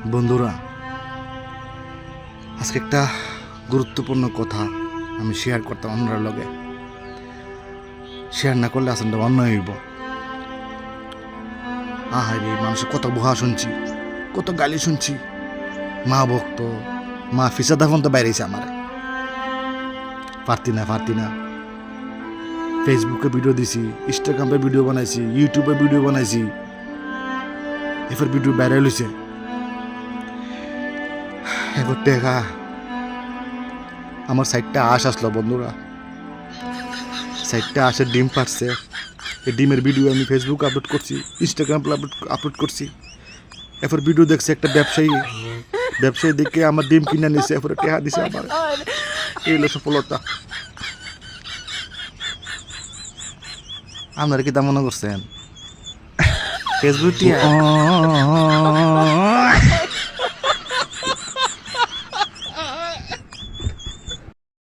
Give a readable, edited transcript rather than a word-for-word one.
বন্ধুরা, আজকে একটা গুরুত্বপূর্ণ কথা আমি শেয়ার করতাম আপনার লগে। শেয়ার না করলে আসলে অন্যায় হইব। আহারে, মানুষের কত বুহা শুনছি, কত গালি শুনছি। মা ভক্ত, মা ফিসাদা ফোন তো বাইরেছে আমার। পারতি না ফেসবুকে ভিডিও দিছি, ইনস্টাগ্রামে ভিডিও বানাইছি, ইউটিউবে ভিডিও বানাইছি, এবার ভিডিও ভাইরাল হয়েছে। এবার দেখা আমার সাইডটা আশ আসলো বন্ধুরা, সাইডটা আসে ডিম পারছে। এই ডিমের ভিডিও আমি ফেসবুক আপলোড করছি, ইনস্টাগ্রাম আপলোড করছি। এরপর ভিডিও দেখছে একটা ব্যবসায়ী দেখে আমার ডিম কিনে নিছে, এরপরে টেহা দিছে আমার। এই হলো সফলতা। আপনারা কি তা মনে করছেন ফেসবুক টিয়া?